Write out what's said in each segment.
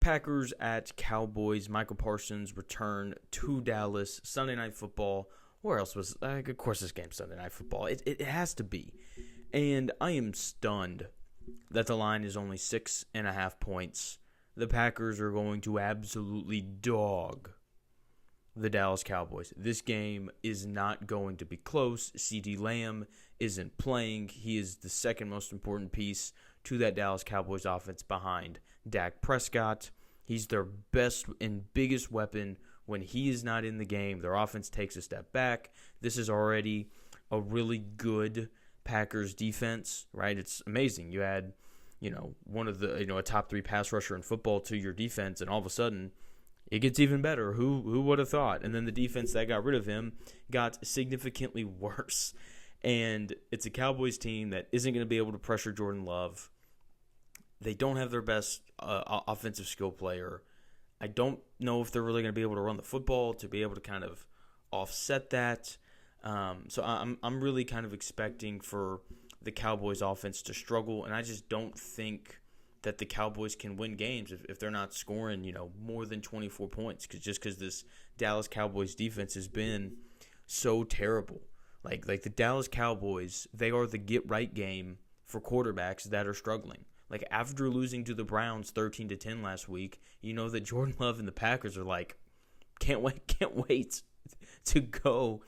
Packers at Cowboys. Micah Parsons return to Dallas. Sunday Night Football. Where else was? Of course, this game's Sunday Night Football. It has to be. And I am stunned that the line is only 6.5 points. The Packers are going to absolutely dog the Dallas Cowboys. This game is not going to be close. CeeDee Lamb isn't playing. He is the second most important piece to that Dallas Cowboys offense behind Dak Prescott. He's their best and biggest weapon. When he is not in the game, their offense takes a step back. This is already a really good Packers defense, right? It's amazing. You add, one of the, a top 3 pass rusher in football to your defense, and all of a sudden it gets even better. Who would have thought? And then the defense that got rid of him got significantly worse. And it's a Cowboys team that isn't going to be able to pressure Jordan Love. They don't have their best offensive skill player. I don't know if they're really going to be able to run the football to be able to kind of offset that. So I'm really kind of expecting for the Cowboys offense to struggle, and I just don't think that the Cowboys can win games if they're not scoring, more than 24 points, because this Dallas Cowboys defense has been so terrible. Like the Dallas Cowboys, they are the get-right game for quarterbacks that are struggling. Like, after losing to the Browns 13-10 last week, you know that Jordan Love and the Packers are like, can't wait to go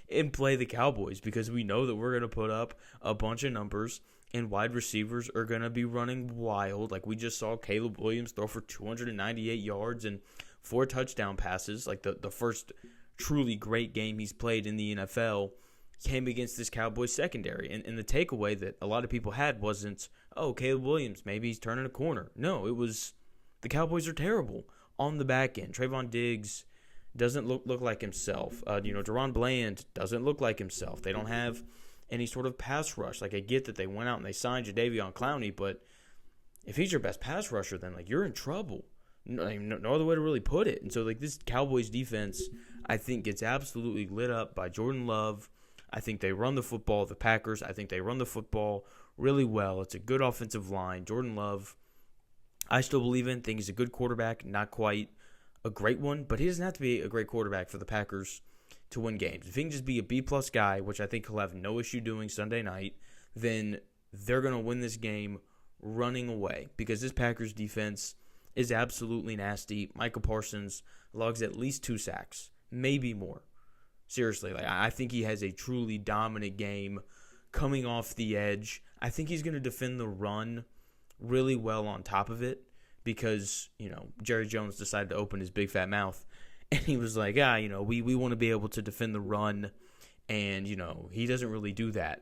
and play the Cowboys, because we know that we're going to put up a bunch of numbers and wide receivers are going to be running wild. Like, we just saw Caleb Williams throw for 298 yards and 4 touchdown passes. Like, the first truly great game he's played in the NFL came against this Cowboys secondary. And the takeaway that a lot of people had wasn't, oh, Caleb Williams, maybe he's turning a corner. No, it was the Cowboys are terrible on the back end. Trayvon Diggs doesn't look like himself. Deron Bland doesn't look like himself. They don't have any sort of pass rush. Like, I get that they went out and they signed Jadeveon Clowney, but if he's your best pass rusher, then, you're in trouble. No other way to really put it. And so, this Cowboys defense, I think, gets absolutely lit up by Jordan Love. I think they run the football. The Packers, I think they run the football really well. It's a good offensive line. Jordan Love, I still believe in. Think he's a good quarterback, not quite a great one, but he doesn't have to be a great quarterback for the Packers to win games. If he can just be a B-plus guy, which I think he'll have no issue doing Sunday night, then they're going to win this game running away, because this Packers defense is absolutely nasty. Micah Parsons logs at least 2 sacks, maybe more. Seriously, I think he has a truly dominant game coming off the edge. I think he's going to defend the run really well on top of it, because, Jerry Jones decided to open his big fat mouth, and he was like, we want to be able to defend the run, and, he doesn't really do that.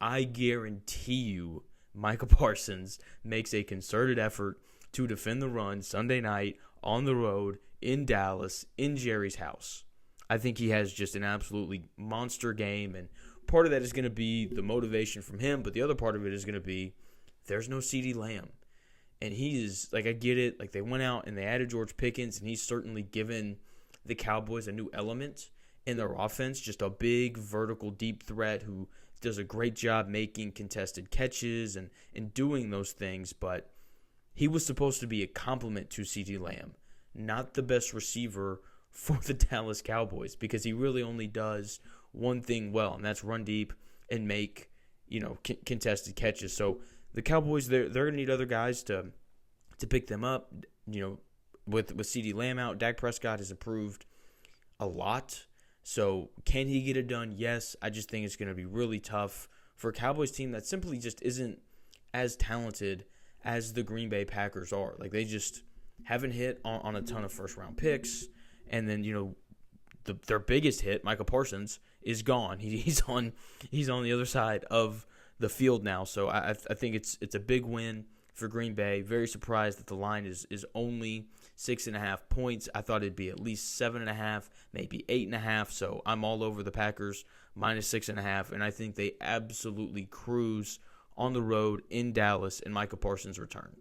I guarantee you Micah Parsons makes a concerted effort to defend the run Sunday night on the road in Dallas, in Jerry's house. I think he has just an absolutely monster game, and part of that is going to be the motivation from him, but the other part of it is going to be there's no CeeDee Lamb. And he is, I get it, they went out and they added George Pickens, and he's certainly given the Cowboys a new element in their offense, just a big vertical deep threat who does a great job making contested catches and doing those things, but he was supposed to be a complement to CeeDee Lamb, not the best receiver for the Dallas Cowboys, because he really only does one thing well, and that's run deep and make, contested catches. So the Cowboys, they're going to need other guys to pick them up. With CeeDee Lamb out, Dak Prescott has improved a lot. So can he get it done? Yes. I just think it's going to be really tough for a Cowboys team that simply just isn't as talented as the Green Bay Packers are. They just haven't hit on a ton of first-round picks. And then, their biggest hit, Micah Parsons, is gone. He's on the other side of the field now. So I think it's a big win for Green Bay. Very surprised that the line is only 6.5 points. I thought it'd be at least 7.5, maybe 8.5. So I'm all over the Packers minus 6.5, and I think they absolutely cruise on the road in Dallas in Micah Parsons' return.